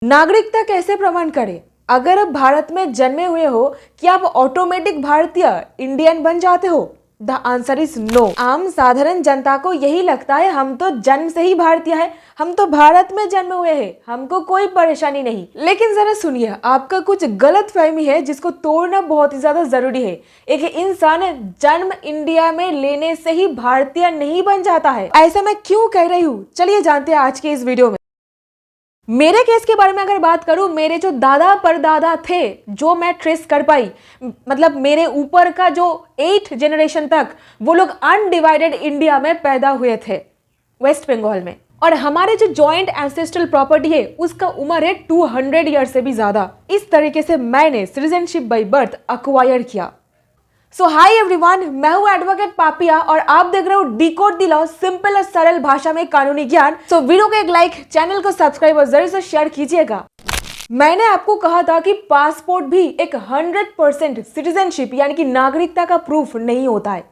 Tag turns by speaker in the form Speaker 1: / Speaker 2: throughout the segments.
Speaker 1: नागरिकता कैसे प्रमाण करें? अगर आप भारत में जन्मे हुए हो, क्या आप ऑटोमेटिक भारतीय इंडियन बन जाते हो? The answer is no. आम साधारण जनता को यही लगता है हम तो जन्म से ही भारतीय है, हम तो भारत में जन्मे हुए हैं, हमको कोई परेशानी नहीं। लेकिन जरा सुनिए, आपका कुछ गलत फहमी है जिसको तोड़ना बहुत ही ज्यादा जरूरी है। एक इंसान जन्म इंडिया में लेने से ही भारतीय नहीं बन जाता है। ऐसा मैं क्यों कह रही हूँ, चलिए जानते हैं आज के इस वीडियो में। मेरे केस के बारे में अगर बात करूं, मेरे जो दादा परदादा थे, जो मैं ट्रेस कर पाई, मतलब मेरे ऊपर का जो 8 जनरेशन तक, वो लोग अनडिवाइडेड इंडिया में पैदा हुए थे, वेस्ट बंगाल में। और हमारे जो जॉइंट एंसेस्ट्रल प्रॉपर्टी है उसका उम्र है 200 ईयर से भी ज्यादा। इस तरीके से मैंने सिटीजनशिप बाय बर्थ अक्वायर किया। सो हाय एवरीवन, मैं हूं एडवोकेट पापिया और आप देख रहे हो डिकोड द लॉ, सिंपल और सरल भाषा में कानूनी ज्ञान। सो वीडियो को एक लाइक, चैनल को सब्सक्राइब और जरूर से शेयर कीजिएगा। मैंने आपको कहा था कि पासपोर्ट भी एक 100% सिटीजनशिप यानी कि नागरिकता का प्रूफ नहीं होता है।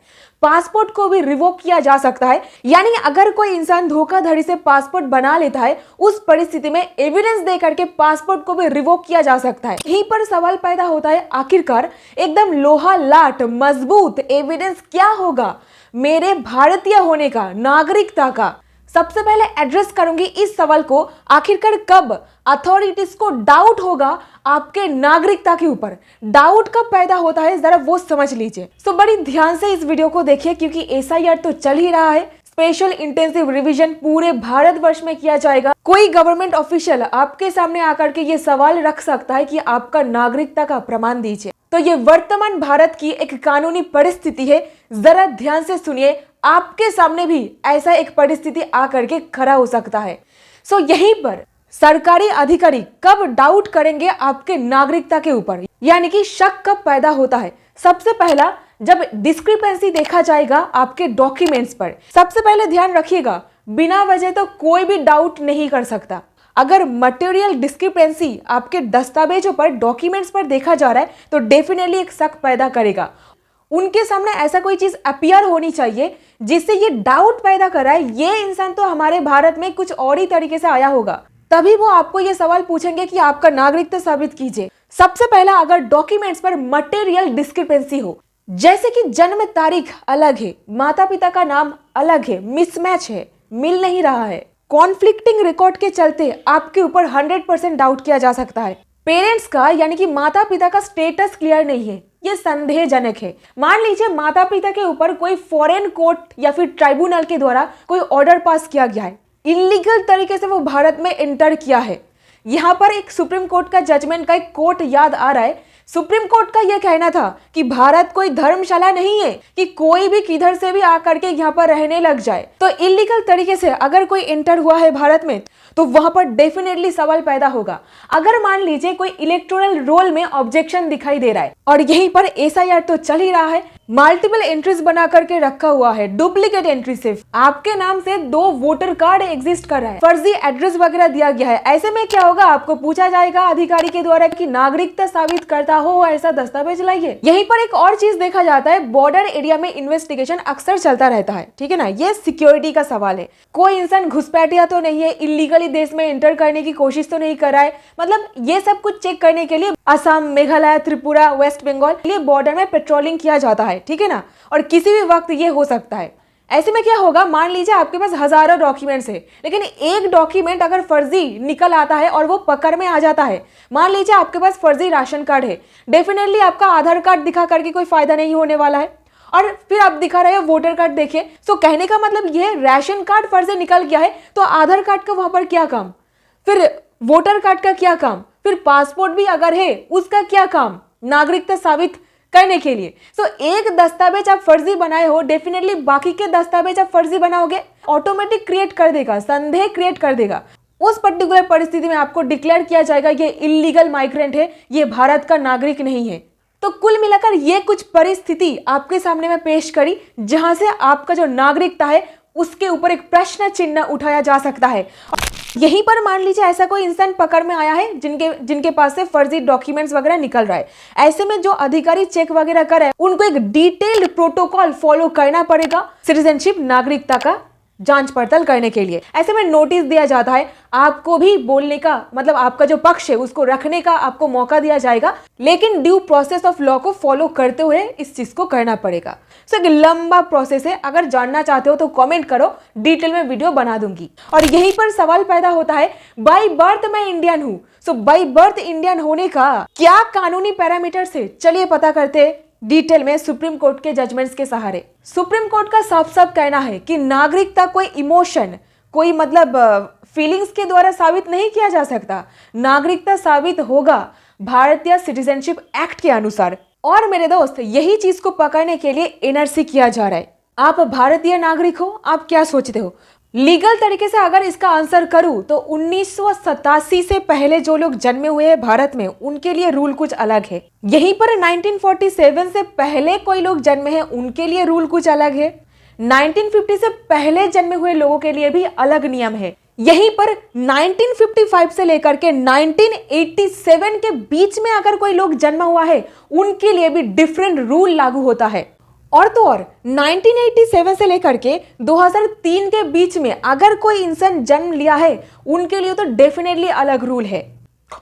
Speaker 1: पासपोर्ट को भी रिवोक किया जा सकता है, यानी अगर कोई इंसान धोखाधड़ी से पासपोर्ट बना लेता है, उस परिस्थिति में एविडेंस दे करके पासपोर्ट को भी रिवोक किया जा सकता है। यहीं पर सवाल पैदा होता है, आखिरकार एकदम लोहा लाट मजबूत एविडेंस क्या होगा मेरे भारतीय होने का, नागरिकता का? सबसे पहले एड्रेस करूंगी इस सवाल को, आखिरकार कब अथॉरिटीज को डाउट होगा आपके नागरिकता के ऊपर। डाउट कब पैदा होता है जरा वो समझ लीजिए। तो बड़ी ध्यान से इस वीडियो को देखिए, क्योंकि एसआईआर तो चल ही रहा है। स्पेशल इंटेंसिव रिवीजन पूरे भारतवर्ष में किया जाएगा। कोई गवर्नमेंट ऑफिशियल आपके सामने आकर के ये सवाल रख सकता है कि आपका नागरिकता का प्रमाण दीजिए। तो ये वर्तमान भारत की एक कानूनी परिस्थिति है, जरा ध्यान से सुनिए। आपके सामने भी ऐसा एक परिस्थिति आकर के खड़ा हो सकता है। सो यहीं पर सरकारी अधिकारी कब डाउट करेंगे आपके नागरिकता के ऊपर, यानी कि शक कब पैदा होता है? सबसे पहला, जब डिस्क्रिपेंसी देखा जाएगा आपके डॉक्यूमेंट्स पर। सबसे पहले ध्यान रखिएगा, बिना वजह तो कोई भी डाउट नहीं कर सकता। अगर मटेरियल डिस्क्रिपेंसी आपके दस्तावेजों पर, डॉक्यूमेंट्स पर देखा जा रहा है तो डेफिनेटली एक शक पैदा करेगा। उनके सामने ऐसा कोई चीज अपीयर होनी चाहिए जिससे ये डाउट पैदा कर रहा है ये इंसान तो हमारे भारत में कुछ और ही तरीके से आया होगा, तभी वो आपको ये सवाल पूछेंगे कि आपका नागरिकता साबित कीजिए। सबसे पहला, अगर डॉक्यूमेंट्स पर मटेरियल डिस्क्रिपेंसी हो, जैसे कि जन्म तारीख अलग है, माता पिता का नाम अलग है, मिसमैच है, मिल नहीं रहा है, कॉन्फ्लिक्टिंग रिकॉर्ड के चलते आपके ऊपर 100% डाउट किया जा सकता है। पेरेंट्स का यानी कि माता पिता का स्टेटस क्लियर नहीं है, ये संदेहजनक है। मान लीजिए माता पिता के ऊपर कोई फॉरेन कोर्ट या फिर ट्राइब्यूनल के द्वारा कोई ऑर्डर पास किया गया है, इलीगल तरीके से वो भारत में एंटर किया है। यहाँ पर एक सुप्रीम कोर्ट का जजमेंट का एक कोर्ट याद आ रहा है। सुप्रीम कोर्ट का यह कहना था कि भारत कोई धर्मशाला नहीं है कि कोई भी किधर से भी आकर के यहाँ पर रहने लग जाए। तो इलीगल तरीके से अगर कोई एंटर हुआ है भारत में तो वहां पर डेफिनेटली सवाल पैदा होगा। अगर मान लीजिए कोई इलेक्टोरल रोल में ऑब्जेक्शन दिखाई दे रहा है और यहीं पर एसआईआर तो चल ही रहा है, मल्टीपल एंट्रीज बना करके रखा हुआ है, डुप्लीकेट एंट्री, सिर्फ आपके नाम से 2 वोटर कार्ड एग्जिस्ट कर रहा है, फर्जी एड्रेस वगैरह दिया गया है। ऐसे में क्या होगा, आपको पूछा जाएगा अधिकारी के द्वारा कि नागरिकता साबित करता हो ऐसा दस्तावेज लाइए। यहीं पर एक और चीज देखा जाता है, बॉर्डर एरिया में इन्वेस्टिगेशन अक्सर चलता रहता है, ठीक है ना। ये सिक्योरिटी का सवाल है, कोई इंसान घुसपैठिया तो नहीं है, इलीगली देश में एंटर करने की कोशिश तो नहीं कर रहा है, मतलब ये सब कुछ चेक करने के लिए असम, मेघालय, त्रिपुरा, वेस्ट बंगाल के लिए बॉर्डर में पेट्रोलिंग किया जाता है, ठीक है ना। और किसी भी वक्त ये हो सकता है। ऐसे में क्या होगा, मान लीजिए आपके पास हजारों डॉक्यूमेंट्स है, लेकिन एक डॉक्यूमेंट अगर फर्जी निकल आता है और वो पकड़ में आ जाता है। मान लीजिए आपके पास फर्जी राशन कार्ड है, डेफिनेटली आपका आधार कार्ड दिखा करके कोई फायदा नहीं होने वाला है, और फिर आप दिखा रहे हो वोटर कार्ड देखिए। तो कहने का मतलब ये राशन कार्ड फर्जी निकल गया है तो आधार कार्ड का वहां पर क्या काम, फिर वोटर कार्ड का क्या काम, फिर पासपोर्ट भी अगर है उसका क्या काम नागरिकता साबित करने के लिए। तो एक दस्तावेज आप फर्जी बनाए हो, डेफिनेटली बाकी के दस्तावेज आप फर्जी बनाओगे, ऑटोमेटिक क्रिएट कर देगा, संदेह क्रिएट कर देगा। उस पर्टिकुलर परिस्थिति में आपको डिक्लेयर किया जाएगा ये इलीगल माइग्रेंट है, ये भारत का नागरिक नहीं है। तो कुल मिलाकर ये कुछ परिस्थिति आपके सामने मैं पेश करी जहां से आपका जो नागरिकता है उसके ऊपर एक प्रश्न चिन्ह उठाया जा सकता है। यहीं पर मान लीजिए ऐसा कोई इंसान पकड़ में आया है जिनके पास से फर्जी डॉक्यूमेंट्स वगैरह निकल रहा है। ऐसे में जो अधिकारी चेक वगैरह कर रहे हैं उनको एक डिटेल्ड प्रोटोकॉल फॉलो करना पड़ेगा सिटीजनशिप, नागरिकता का जांच पड़ताल करने के लिए। ऐसे में नोटिस दिया जाता है, आपको भी बोलने का मतलब आपका जो पक्ष है उसको रखने का आपको मौका दिया जाएगा, लेकिन ड्यू प्रोसेस ऑफ लॉ को फॉलो करते हुए इस चीज को करना पड़ेगा। एक लंबा प्रोसेस है, अगर जानना चाहते हो तो कमेंट करो, डिटेल में वीडियो बना दूंगी। और यहीं पर सवाल पैदा होता है, बाय बर्थ मैं इंडियन हूं, सो बाय बर्थ इंडियन होने का क्या कानूनी पैरामीटर्स है, चलिए पता करते हैं डिटेल में सुप्रीम कोर्ट के जजमेंट्स के सहारे। सुप्रीम कोर्ट का साफ साफ कहना है कि नागरिकता कोई इमोशन, कोई मतलब फीलिंग्स के द्वारा साबित नहीं किया जा सकता। नागरिकता साबित होगा भारतीय सिटीजनशिप एक्ट के अनुसार। और मेरे दोस्त, यही चीज को पकड़ने के लिए एनआरसी किया जा रहा है। आप भारतीय नागरिक हो, आप क्या सोचते हो? लीगल तरीके से अगर इसका आंसर करूं तो 1987 से पहले जो लोग जन्मे हुए हैं भारत में, उनके लिए रूल कुछ अलग है। यहीं पर 1947 से पहले कोई लोग जन्मे हैं, उनके लिए रूल कुछ अलग है। 1950 से पहले जन्मे हुए लोगों के लिए भी अलग नियम है। यहीं पर 1955 से लेकर के 1987 के बीच में अगर कोई लोग जन्मा हुआ है, उनके लिए भी डिफरेंट रूल लागू होता है। और तो और 1987 से लेकर के 2003 के बीच में अगर कोई इंसान जन्म लिया है, उनके लिए तो डेफिनेटली अलग रूल है।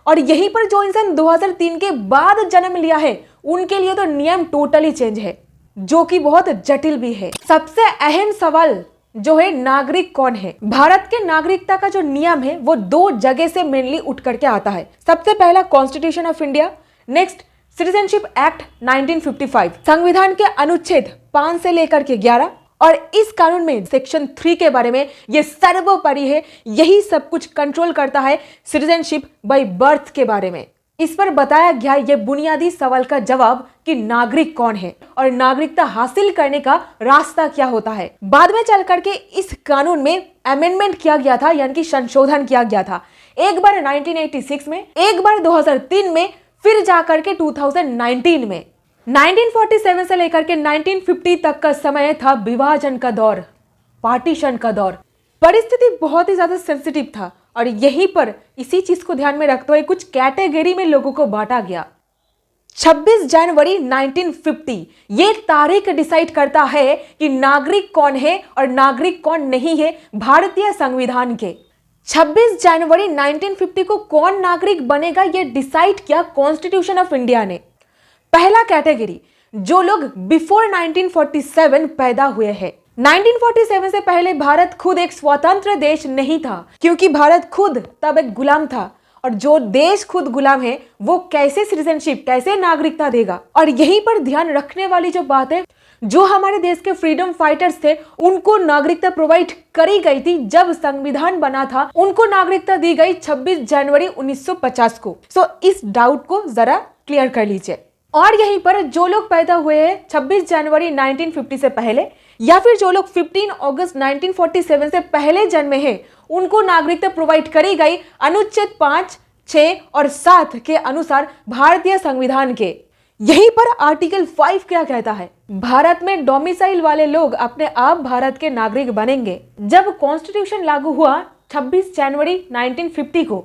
Speaker 1: और यहीं पर जो इंसान 2003 के बाद जन्म लिया है, उनके लिए तो नियम टोटली चेंज है, जो कि बहुत जटिल भी है। सबसे अहम सवाल जो है, नागरिक कौन है? भारत के नागरिकता का जो नियम है वो दो जगह से मेनली उठ करके आता है। सबसे पहला constitution of India, next citizenship act 1955, संविधान के अनुच्छेद 5 से लेकर के 11। और इस कानून में सेक्शन 3 के बारे में ये सर्वोपरि है, यही सब कुछ कंट्रोल करता है सिटीजनशिप बाय बर्थ के बारे में। इस पर बताया गया ये बुनियादी सवाल का जवाब कि नागरिक कौन है और नागरिकता हासिल करने का रास्ता क्या होता है। बाद में चल करके इस कानून में अमेंडमेंट किया गया था, यानी कि संशोधन किया गया था। एक बार 1986 में, एक बार 2003 में, फिर जाकर के 2019 में। 1947 से लेकर के 1950 तक का समय था विभाजन का दौर, पार्टीशन का दौर। परिस्थिति बहुत ही ज्यादा सेंसिटिव था और यहीं पर इसी चीज को ध्यान में रखते हुए कुछ कैटेगरी में लोगों को बांटा गया। 26 जनवरी 1950 ये तारीख डिसाइड करता है कि नागरिक कौन है और नागरिक कौन नहीं है भारतीय संविधान के। 26 जनवरी 1950 को कौन नागरिक बनेगा ये डिसाइड किया कॉन्स्टिट्यूशन ऑफ इंडिया ने। पहला कैटेगरी, जो लोग बिफोर 1947 पैदा हुए हैं। 1947 से पहले भारत खुद एक स्वतंत्र देश नहीं था, क्योंकि भारत खुद तब एक गुलाम था। और जो देश खुद गुलाम है वो कैसे सिटीजनशिप, कैसे नागरिकता देगा? और यहीं पर ध्यान रखने वाली जो बात है, जो हमारे देश के फ्रीडम फाइटर्स थे उनको नागरिकता प्रोवाइड करी गई थी। जब संविधान बना था उनको नागरिकता दी गई 26 जनवरी 1950 को। सो इस डाउट को जरा क्लियर कर लीजिए। और यहीं पर जो लोग पैदा हुए हैं 26 जनवरी 1950 से पहले, या फिर जो लोग 15 अगस्त 1947 से पहले जन्मे हैं, उनको नागरिकता प्रोवाइड करी गई अनुच्छेद 5, 6 और 7 के अनुसार भारतीय संविधान के। यहीं पर आर्टिकल 5 क्या कहता है? भारत में डोमिसाइल वाले लोग अपने आप भारत के नागरिक बनेंगे। जब कॉन्स्टिट्यूशन लागू हुआ 26 जनवरी 1950 को,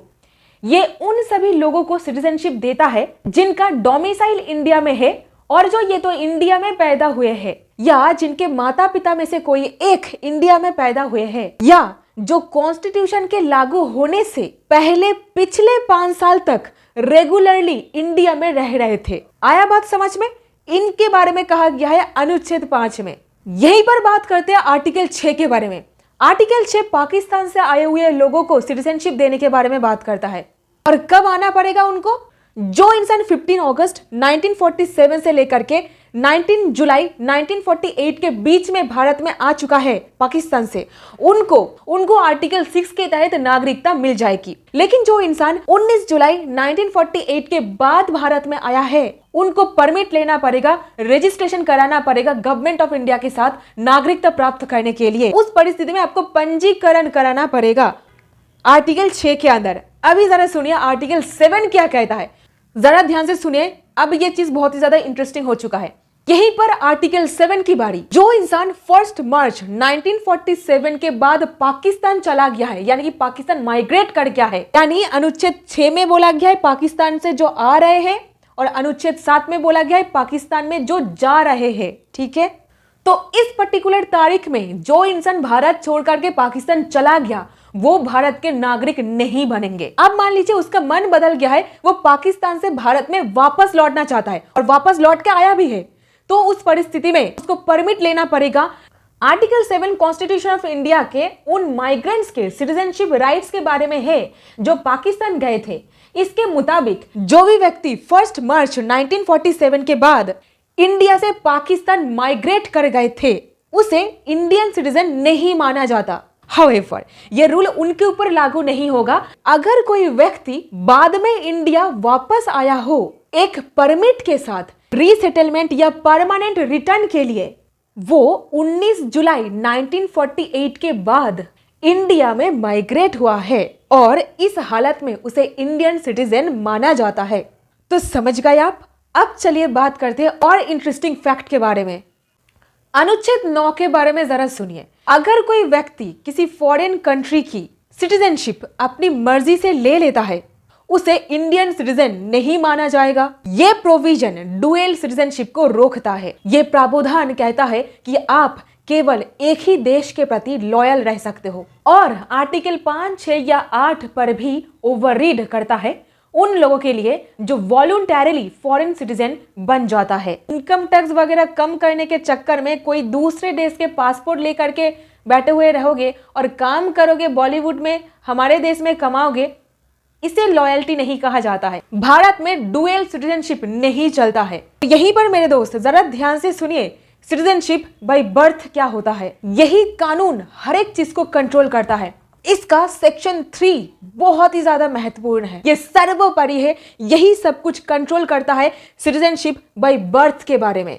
Speaker 1: ये उन सभी लोगों को सिटीजनशिप देता है जिनका डोमिसाइल इंडिया में है और जो ये तो इंडिया में पैदा हुए हैं, या जिनके माता पिता में से कोई एक इंडिया में पैदा हुए हैं, या जो कॉन्स्टिट्यूशन के लागू होने से पहले पिछले 5 साल तक रेगुलरली इंडिया में रह रहे थे। आया बात समझ में? इनके बारे में कहा गया है अनुच्छेद 5 में। यहीं पर बात करते हैं आर्टिकल 6 के बारे में। आर्टिकल 6 पाकिस्तान से आए हुए लोगों को सिटीजनशिप देने के बारे में बात करता है। और कब आना पड़ेगा उनको? जो इंसान 15 अगस्त 1947 से लेकर के 19 जुलाई 1948 के बीच में भारत में आ चुका है पाकिस्तान से, उनको आर्टिकल 6 के तहत नागरिकता मिल जाएगी। लेकिन जो इंसान 19 जुलाई 1948 के बाद भारत में आया है, उनको परमिट लेना पड़ेगा, रजिस्ट्रेशन कराना पड़ेगा गवर्नमेंट ऑफ इंडिया के साथ नागरिकता प्राप्त करने के लिए। उस परिस्थिति में आपको पंजीकरण कराना पड़ेगा आर्टिकल 6 के अंदर। अभी जरा सुनिए आर्टिकल 7 क्या कहता है, जरा ध्यान से सुनिए। अब ये चीज बहुत ही ज्यादा इंटरेस्टिंग हो चुका है। यहीं पर आर्टिकल 7 की बारी। जो इंसान 1 मार्च 1947 के बाद पाकिस्तान चला गया है, यानी कि पाकिस्तान माइग्रेट कर गया है, यानी अनुच्छेद 6 में बोला गया है पाकिस्तान से जो आ रहे हैं, और अनुच्छेद 7 में बोला गया है पाकिस्तान में जो जा रहे हैं, ठीक है? तो इस पर्टिकुलर तारीख में जो इंसान भारत छोड़ करके पाकिस्तान चला गया वो भारत के नागरिक नहीं बनेंगे। अब मान लीजिए उसका मन बदल गया है, वो पाकिस्तान से भारत में वापस लौटना चाहता है और वापस लौट के आया भी है, तो उस परिस्थिति में उसको परमिट लेना पड़ेगा। आर्टिकल 7 कॉन्स्टिट्यूशन ऑफ इंडिया के उन माइग्रेंट्स के सिटीजनशिप राइट्स के बारे में है जो पाकिस्तान गए थे। इसके मुताबिक जो भी व्यक्ति 1 मार्च 1947 के बाद इंडिया से पाकिस्तान माइग्रेट कर गए थे उसे इंडियन सिटीजन नहीं माना जाता। However, यह रूल उनके ऊपर लागू नहीं होगा अगर कोई व्यक्ति बाद में इंडिया वापस आया हो एक परमिट के साथ रीसेटलमेंट या परमानेंट रिटर्न के लिए। वो 19 जुलाई 1948 के बाद इंडिया में माइग्रेट हुआ है और इस हालत में उसे इंडियन सिटीजन माना जाता है। तो समझ गए आप। अब चलिए बात करते हैं और इंटरेस्टिंग फैक्ट के बारे में। अनुच्छेद 9 के बारे में जरा सुनिए। अगर कोई व्यक्ति किसी फॉरेन कंट्री की सिटीजनशिप अपनी मर्जी से ले लेता है उसे इंडियन सिटीजन नहीं माना जाएगा। यह प्रोविजन डुअल सिटीजनशिप को रोकता है। यह प्रावधान कहता है कि आप केवल एक ही देश के प्रति लॉयल रह सकते हो और आर्टिकल 5, 6 या 8 पर भी ओवररीड करता है उन लोगों के लिए जो वॉलंटरीली फॉरेन सिटीजन बन जाता है। इनकम टैक्स वगैरह कम करने के चक्कर में कोई दूसरे देश के पासपोर्ट लेकर के बैठे हुए रहोगे और काम करोगे बॉलीवुड में, हमारे देश में कमाओगे, इसे लॉयल्टी नहीं कहा जाता है। भारत में डुअल सिटीजनशिप नहीं चलता है। यहीं पर मेरे दोस्त जरा ध्यान से सुनिए, सिटीजनशिप बाय बर्थ क्या होता है। यही कानून हर एक चीज को कंट्रोल करता है। इसका सेक्शन 3 बहुत ही ज्यादा महत्वपूर्ण है, ये सर्वोपरि है, यही सब कुछ कंट्रोल करता है सिटीजनशिप बाय बर्थ के बारे में।